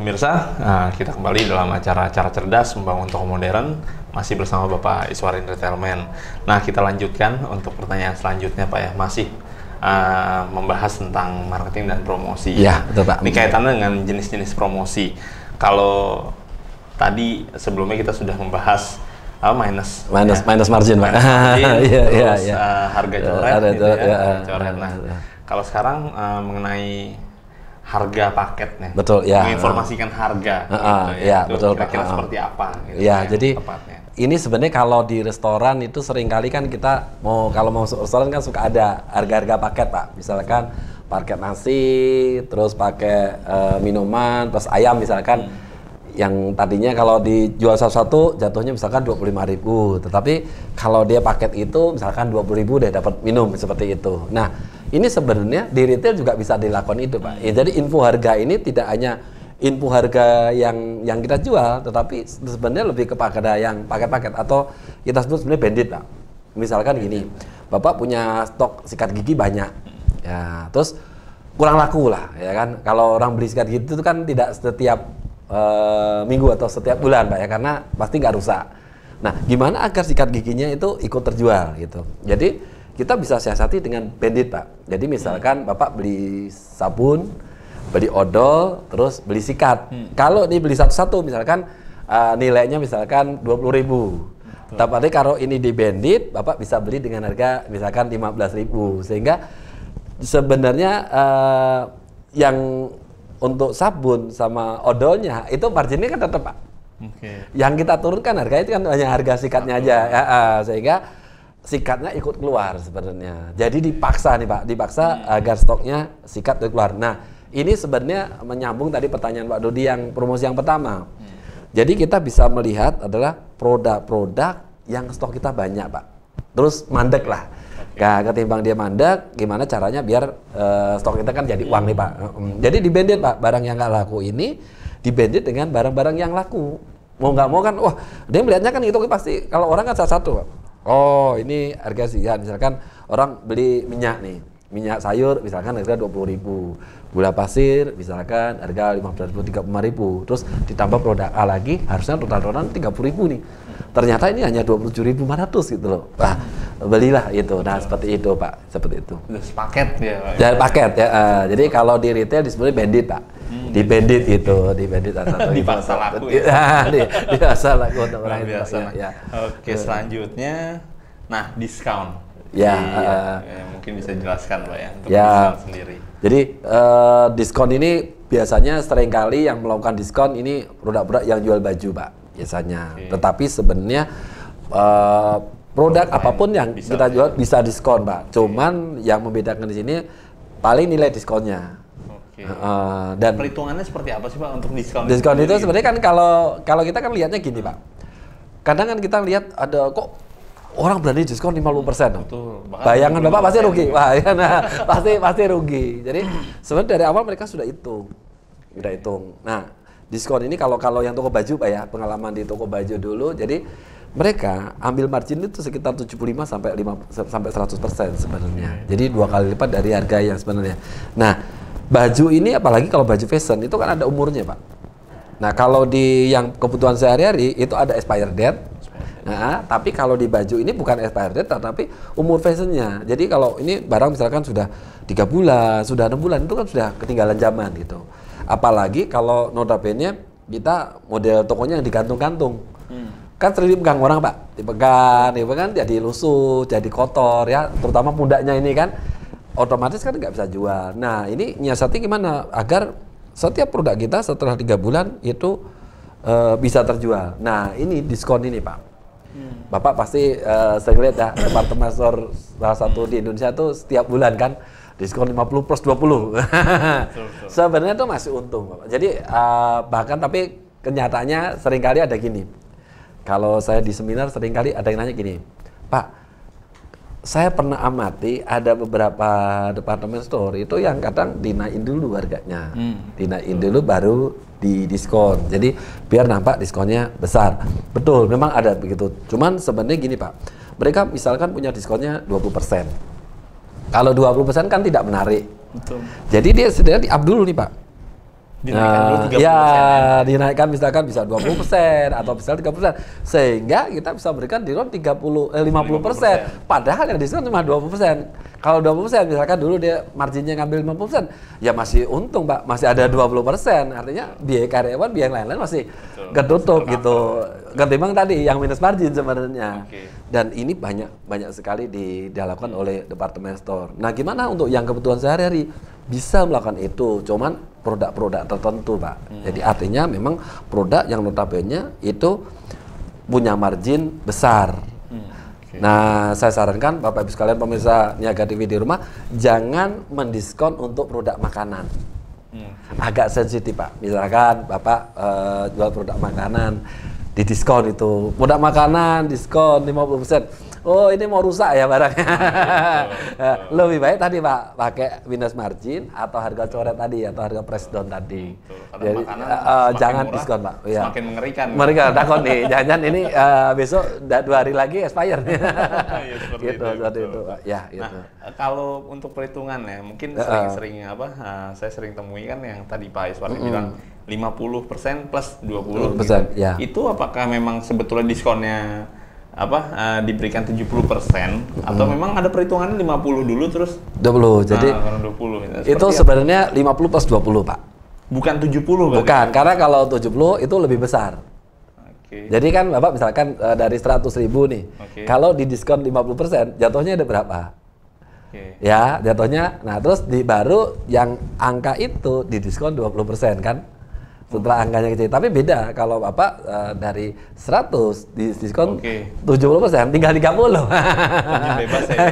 pemirsa, kita kembali dalam acara Cerdas Membangun Toko Modern, masih bersama Bapak Iswarin Retailman. Nah, kita lanjutkan untuk pertanyaan selanjutnya, Pak ya, masih membahas tentang marketing dan promosi. Ya, betul Pak. Ini kaitannya dengan jenis-jenis promosi. Kalau tadi sebelumnya kita sudah membahas minus margin, Pak. Terus harga coret, coret. Nah, kalau sekarang mengenai harga paketnya, betul ya. Menginformasikan harga, betul kira-kira seperti apa? Gitu, jadi tepatnya. Ini sebenarnya kalau di restoran itu seringkali kan kita kalau mau restoran kan suka ada harga-harga paket, Pak. Misalkan paket nasi, terus pakai minuman, plus ayam misalkan. Yang tadinya kalau dijual satu-satu jatuhnya misalkan 25.000, tetapi kalau dia paket itu misalkan 20.000 dia dapat minum seperti itu. Nah, ini sebenarnya di retail juga bisa dilakukan itu, Pak. Ya, jadi info harga ini tidak hanya info harga yang kita jual, tetapi sebenarnya lebih kepada yang paket-paket atau kita sebut sebenarnya bandit, Pak. Misalkan gini, Bapak punya stok sikat gigi banyak, ya, terus kurang laku lah, ya kan? Kalau orang beli sikat gigi itu kan tidak setiap minggu atau setiap bulan, Pak ya, karena pasti nggak rusak. Nah, gimana agar sikat giginya itu ikut terjual gitu? Jadi kita bisa siasati dengan bandit, Pak. Jadi misalkan Bapak beli sabun, beli odol, terus beli sikat. Kalau ini beli satu-satu, misalkan nilainya misalkan 20.000. Tapi kalau ini di bandit, Bapak bisa beli dengan harga misalkan 15.000. Sehingga sebenarnya yang untuk sabun sama odolnya itu marginnya kan tetap, Pak. Yang kita turunkan harga itu kan hanya harga sikatnya aja, sehingga sikatnya ikut keluar sebenarnya. Jadi dipaksa nih, Pak, agar stoknya sikat keluar. Nah, ini sebenarnya menyambung tadi pertanyaan Pak Dodi yang promosi yang pertama. Jadi kita bisa melihat adalah produk-produk yang stok kita banyak, Pak. Terus mandek lah. Nah, ketimbang dia mandek, gimana caranya biar stok kita kan jadi uang nih, Pak. Jadi di-bandit, Pak, barang yang nggak laku ini di-bandit dengan barang-barang yang laku. Mau nggak mau kan, wah, dia melihatnya kan itu pasti, kalau orang kan satu-satu, Pak. Oh, ini harga sekian, misalkan orang beli minyak nih, minyak sayur misalkan harga 20.000, gula pasir misalkan harga 15.000, 35.000, terus ditambah produk A lagi, harusnya total 30.000 nih. Ternyata ini hanya 27.500 gitu loh. Nah, belilah itu. Nah, seperti itu, Pak. Seperti itu. Paket ya, Pak. Ya, paket ya. Jadi kalau di retail disebutnya bandit, Pak. Di bandit itu, di bandit atau dipaksa laku. Dipaksa laku untuk orang biasa. Ya. Oke, selanjutnya diskon. Ya, mungkin bisa jelaskan, Pak ya, untuk diskon sendiri. Jadi diskon ini biasanya seringkali yang melakukan diskon ini produk-produk yang jual baju, Pak. Biasanya, tetapi sebenarnya produk apapun yang kita jual bisa diskon, Pak. Cuman yang membedakan di sini paling nilai diskonnya. Dan perhitungannya seperti apa sih, Pak, untuk diskon? Diskon itu sebenarnya kan kalau kita kan lihatnya gini, Pak. Kadang kan kita lihat ada kok orang berani diskon 50%. Betul. Bayangan Bapak pasti rugi. Wah, ya, pasti rugi. Jadi sebenarnya dari awal mereka sudah hitung. Nah, diskon ini kalau yang toko baju, Pak ya, pengalaman di toko baju dulu, jadi mereka ambil margin itu sekitar 75 sampai 100% sebenarnya. Jadi 2 kali lipat dari harga yang sebenarnya. Nah, baju ini apalagi kalau baju fashion itu kan ada umurnya, Pak. Nah, kalau di yang kebutuhan sehari-hari itu ada expired date. Nah, tapi kalau di baju ini bukan expired date, tetapi umur fashionnya. Jadi kalau ini barang misalkan sudah 3 bulan, sudah 6 bulan, itu kan sudah ketinggalan zaman gitu. Apalagi kalau notabene kita model tokonya yang digantung-gantung. Kan sering dipegang orang, Pak. Dipegang jadi lusuh, jadi kotor ya, terutama pundaknya ini kan otomatis kan nggak bisa jual. Nah, ini nyiasati gimana agar setiap produk kita setelah 3 bulan itu bisa terjual. Nah, ini diskon ini, Pak. Bapak pasti sering lihat ya, departemen store salah satu di Indonesia tuh setiap bulan kan diskon 50 plus 20. Sebenarnya itu masih untung, Bapak. Jadi bahkan tapi kenyataannya seringkali ada gini. Kalau saya di seminar seringkali ada yang nanya gini, Pak, saya pernah amati ada beberapa departemen store itu yang kadang dinaikin dulu harganya. Dinaikin dulu baru di diskon. Jadi biar nampak diskonnya besar. Betul, memang ada begitu. Cuman sebenarnya gini, Pak. Mereka misalkan punya diskonnya 20%. Kalau 20% kan tidak menarik. Betul. Jadi dia sebenarnya di-up dulu nih, Pak. Dinaikkan dulu 30% ya, ya. dinaikkan misalkan bisa 20% atau misalnya 30%, sehingga kita bisa berikan diskon 50%. Padahal yang diskon cuma 20%. Kalau 20% misalkan dulu dia marginnya ngambil 50%, ya masih untung Pak, masih ada 20%. Artinya biaya karyawan, biaya yang lain-lain masih ketutup gitu. Ketimbang tadi yang minus margin sebenarnya. Dan ini banyak sekali dilakukan oleh departemen store. Nah, gimana untuk yang kebutuhan sehari-hari? Bisa melakukan itu, cuman produk-produk tertentu Pak. Jadi artinya memang produk yang notabene itu punya margin besar. Nah, saya sarankan Bapak Ibu sekalian pemirsa Niaga TV di rumah, jangan mendiskon untuk produk makanan. Agak sensitif Pak. Misalkan Bapak jual produk makanan, didiskon itu. Produk makanan diskon 50%. Oh, ini mau rusak ya barangnya. Lebih baik tadi Pak pakai minus margin atau harga coret tadi atau harga press down tadi. Jadi jangan murah, diskon Pak. Ya. Semakin mengerikan. Mengerikan takut nih. Jangan ini besok 2 hari lagi expire. Ya, seperti itu Pak. Ya, gitu. Nah, kalau untuk perhitungan ya, mungkin sering saya sering temui kan yang tadi Pak Iswar bilang 50% plus 20%. Gitu. Ya. Itu apakah memang sebetulnya diskonnya diberikan 70% atau memang ada perhitungannya 50 dulu terus 20. Jadi 20. Itu sebenarnya 50 plus 20 Pak. Bukan 70 Bukan, berarti. karena kalau 70 itu lebih besar. Jadi kan Bapak misalkan dari 100.000 nih. Kalau didiskon 50%, jatuhnya ada berapa? Ya, jatuhnya. Nah, terus baru yang angka itu didiskon 20% kan? Setelah angkanya kecil, tapi beda kalau Bapak dari 100 diskon 70%, tinggal 30. Bebas ya.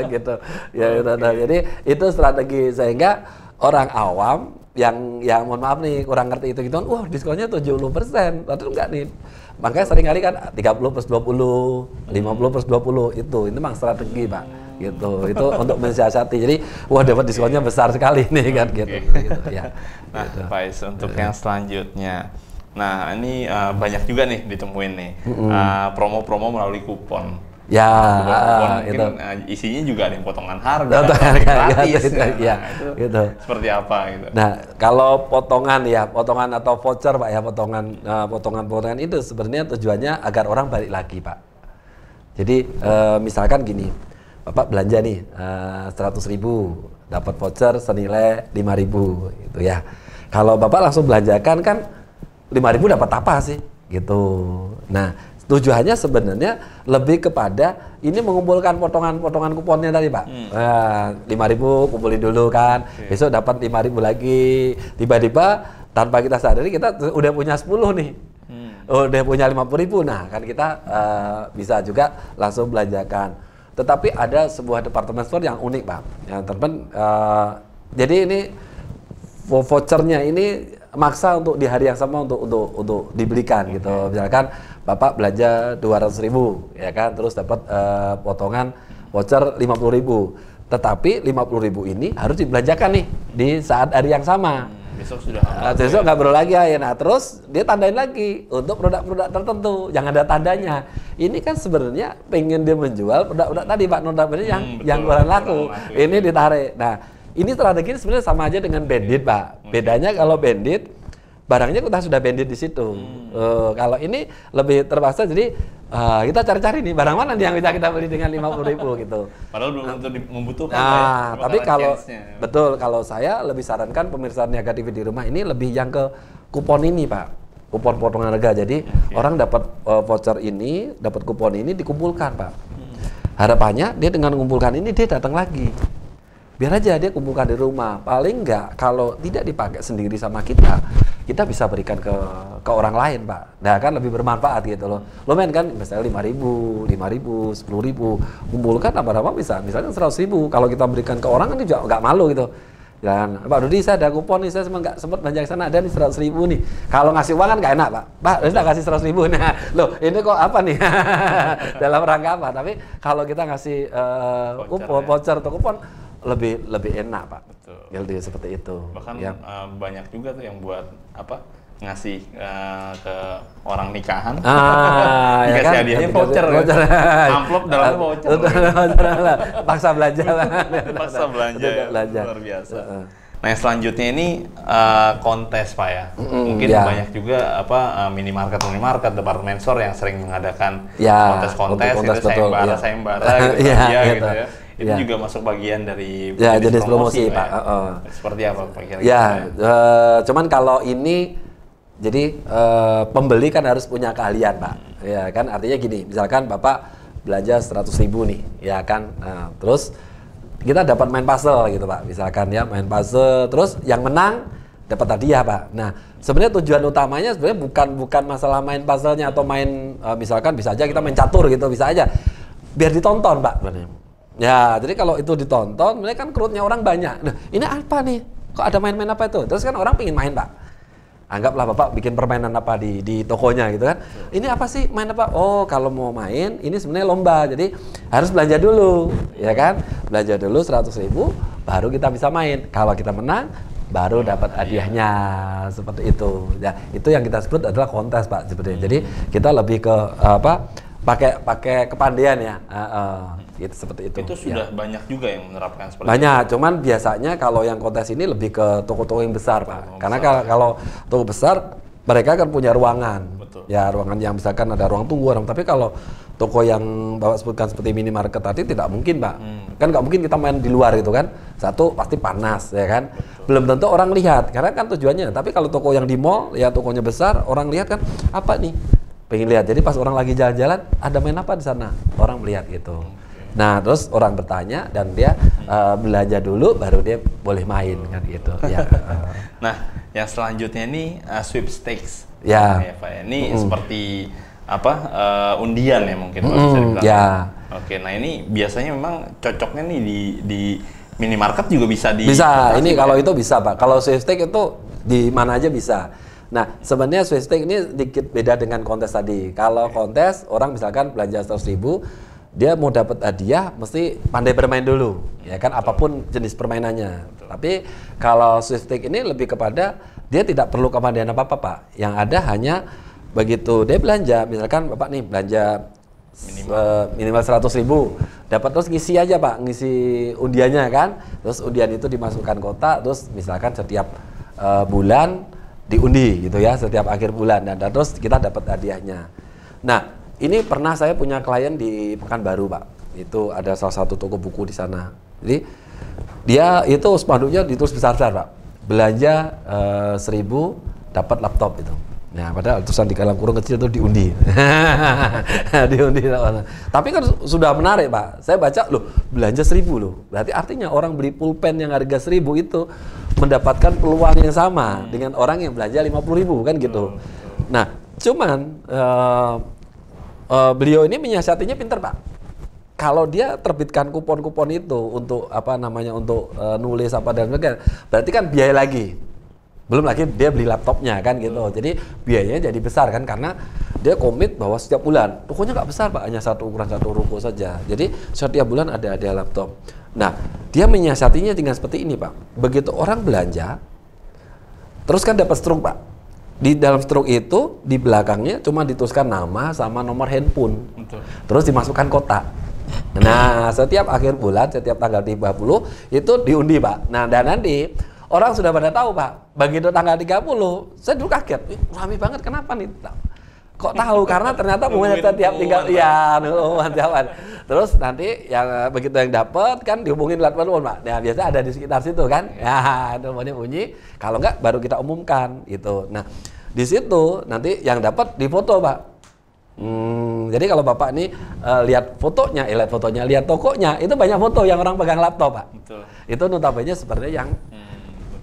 Gitu. Ya, jadi itu strategi sehingga orang awam yang mohon maaf nih kurang ngerti itu gitu, wah diskonnya 70%, atau enggak nih? Makanya seringkali kan 30 plus 20, 50 plus 20 itu memang strategi Pak. Gitu, itu untuk mensiasati. Jadi wah dapat diskonnya besar sekali nih kan gitu. Ya. Nah, Pak Is, untuk yang selanjutnya, nah ini banyak juga nih ditemuin nih promo-promo melalui kupon. Ya, kupon itu isinya juga ada yang potongan harga, gratis. Gitu. Seperti apa gitu. Nah, kalau potongan atau voucher Pak ya, potongan itu sebenarnya tujuannya agar orang balik lagi Pak. Jadi misalkan gini, Bapak belanja nih 100.000, dapat voucher senilai 5.000 gitu ya. Kalau Bapak langsung belanjakan kan 5.000 dapat apa sih gitu. Nah, tujuannya sebenarnya lebih kepada ini mengumpulkan potongan-potongan kuponnya tadi Pak. 5.000 kumpulin dulu kan, besok dapat 5.000 lagi. Tiba-tiba tanpa kita sadari kita udah punya 10 nih. Udah punya 50.000. Nah, kan kita bisa juga langsung belanjakan. Tetapi ada sebuah departemen store yang unik Pak. Yang jadi ini vouchernya ini maksa untuk di hari yang sama untuk dibelikan gitu. Misalkan Bapak belanja 200.000 ya kan, terus dapat potongan voucher 50.000. Tetapi 50.000 ini harus dibelanjakan nih di saat hari yang sama. Besok sudah besok nggak perlu lagi ya. Nah, terus dia tandain lagi untuk produk-produk tertentu yang ada tandanya. Ini kan sebenarnya pengen dia menjual produk-produk tadi Pak, notabene yang kurang laku. Ini ditarik. Nah, ini strategi sebenarnya sama aja dengan bandit Pak. Bedanya kalau bandit barangnya kita sudah bandit di situ. Kalau ini lebih terpaksa, jadi kita cari-cari nih barang mana nih yang bisa kita beli dengan 50.000 gitu. Padahal belum tentu membutuhkan. Nah, tapi kalau saya lebih sarankan pemirsa Niaga TV di rumah ini lebih yang ke kupon ini Pak, kupon potongan harga. Jadi orang dapat voucher ini, dapat kupon ini dikumpulkan Pak. Harapannya dia dengan mengumpulkan ini dia datang lagi. Biar aja dia kumpulkan di rumah. Paling enggak kalau tidak dipakai sendiri sama kita bisa berikan ke orang lain Pak. Nah kan lebih bermanfaat gitu loh. Lumayan kan misalnya 5.000, 10.000, kumpulkan lama-lama bisa misalnya 100.000. Kalau kita berikan ke orang kan juga nggak malu gitu. Dan Pak Rudi saya ada kupon nih, saya nggak sempat belanja ke sana, ada nih 100.000 nih. Kalau ngasih uang kan nggak enak Pak. Pak, saya kasih 100.000. Nah, loh ini kok apa nih? Dalam rangka apa? Tapi kalau kita ngasih kupon, voucher atau kupon lebih enak Pak. Betul. Jadi seperti itu. Bahkan banyak juga tuh yang buat ngasih ke orang nikahan. Ya kan? Hadiahnya voucher. Amplop dalamnya voucher. Paksa belanja lah. Paksa belanja. Luar biasa. Nah, yang selanjutnya ini kontes Pak ya. Mungkin ya. banyak juga minimarket department store yang sering mengadakan ya, kontes itu betul, sayembara gitu, ya, gitu. gitu Ya. Itu ya. juga masuk bagian dari ya, jenis promosi Pak. Ya. Seperti apa Pak kira-kira? Ya, cuman kalau ini jadi pembeli kan harus punya keahlian Pak. Ya kan, artinya gini, misalkan Bapak belanja 100.000 nih, ya kan. Nah, terus kita dapat main puzzle gitu Pak, misalkan ya main puzzle, terus yang menang dapat hadiah Pak. Nah, sebenarnya tujuan utamanya sebenarnya bukan masalah main puzzle-nya atau main misalkan bisa aja kita main catur gitu, bisa aja biar ditonton Pak. Ya, jadi kalau itu ditonton, mereka kan crowd-nya orang banyak. Nah, ini apa nih? Kok ada main-main apa itu? Terus kan orang pengen main Pak. Anggaplah Bapak bikin permainan apa di tokonya gitu kan. Ini apa sih, main apa? Oh, kalau mau main ini sebenarnya lomba. Jadi harus belanja dulu, ya kan? Belanja dulu 100.000 baru kita bisa main. Kalau kita menang baru dapat hadiahnya, seperti itu. Ya, itu yang kita sebut adalah kontes Pak sebenarnya. Jadi kita lebih ke pakai kepandaian ya. Gitu, seperti itu. Itu sudah banyak juga yang menerapkan seperti banyak, itu. cuman biasanya kalau yang kontes ini lebih ke toko-toko yang besar Pak. Karena kalau toko besar mereka kan punya ruangan. Betul. Ya, ruangan yang misalkan ada ruang tunggu orang. Tapi kalau toko yang Bapak sebutkan seperti minimarket tadi tidak mungkin Pak. Kan nggak mungkin kita main di luar itu kan. Satu pasti panas ya kan. Betul. Belum tentu orang lihat karena kan tujuannya. Tapi kalau toko yang di mall ya tokonya besar, orang lihat kan apa nih? Pengen lihat. Jadi pas orang lagi jalan-jalan ada main apa di sana? Orang melihat gitu. Nah, terus orang bertanya dan dia belanja dulu baru dia boleh main kan gitu. Ya. Nah, yang selanjutnya ini sweepstakes. Ya. Ya Pak. Ini seperti undian ya mungkin Pak bisa dibilang. Ya. Oke, nah ini biasanya memang cocoknya nih di minimarket juga bisa Bisa. Ini kalau itu bisa Pak. Kalau sweepstakes itu di mana aja bisa. Nah, sebenarnya sweepstakes ini sedikit beda dengan kontes tadi. Kalau kontes orang misalkan belanja 100.000 dia mau dapat hadiah mesti pandai bermain dulu, ya kan, apapun jenis permainannya. Tapi kalau sweepstakes ini lebih kepada dia tidak perlu kepandaian apa-apa Pak. Yang ada hanya begitu dia belanja, misalkan Bapak nih belanja minimal 100.000, dapat terus ngisi aja Pak, ngisi undiannya kan. Terus undian itu dimasukkan kotak, terus misalkan setiap bulan diundi gitu ya, setiap akhir bulan dan terus kita dapat hadiahnya. Nah, ini pernah saya punya klien di Pekanbaru Pak. Itu ada salah satu toko buku di sana. Jadi dia itu spanduknya ditulis besar-besar Pak. Belanja 1.000 dapat laptop itu. Nah, padahal tulisan di dalam kurung kecil itu diundi. Diundi. Tapi kan sudah menarik Pak. Saya baca loh, belanja 1.000 loh. Berarti artinya orang beli pulpen yang harga 1.000 itu mendapatkan peluang yang sama dengan orang yang belanja 50.000 kan gitu. Nah, cuman beliau ini menyiasatinya pinter Pak. Kalau dia terbitkan kupon-kupon itu untuk untuk nulis apa dan sebagainya, berarti kan biaya lagi. Belum lagi dia beli laptopnya kan gitu. Jadi biayanya jadi besar kan karena dia komit bahwa setiap bulan. Tokonya nggak besar Pak, hanya ukuran satu ruko saja. Jadi setiap bulan ada laptop. Nah, dia menyiasatinya dengan seperti ini Pak. Begitu orang belanja, terus kan dapat struk Pak. Di dalam struk itu di belakangnya cuma dituliskan nama sama nomor handphone. Betul. Terus dimasukkan kotak. Nah, setiap akhir bulan, setiap tanggal 30 itu diundi Pak. Nah, dan nanti orang sudah pada tahu Pak. Begitu tanggal 30, saya dulu kaget. Rame banget, kenapa nih? Kok tahu? Karena ternyata pokoknya setiap tinggal ya, terus nanti yang begitu yang dapat kan dihubungin lewat telepon Pak. Nah, biasa ada di sekitar situ kan. Ya, teleponnya bunyi. Kalau enggak baru kita umumkan gitu. Nah, di situ nanti yang dapat difoto Pak. Jadi kalau Bapak ini lihat fotonya, lihat tokonya, itu banyak foto yang orang pegang laptop Pak. Betul. Itu notabene sebenarnya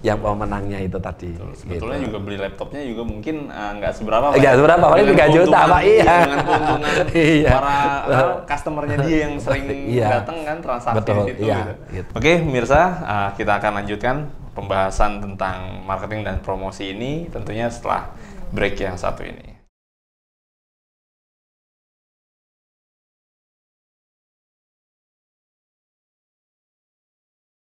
yang pemenangnya itu tadi. Sebetulnya gitu. juga beli laptopnya juga mungkin nggak seberapa. Nggak seberapa, paling 3 juta Pak. Iya. Dengan keuntungan para customernya dia yang sering datang kan transaksi. Betul, di situ. iya, Gitu. Oke, Mirsa, kita akan lanjutkan pembahasan tentang marketing dan promosi ini tentunya setelah break yang satu ini.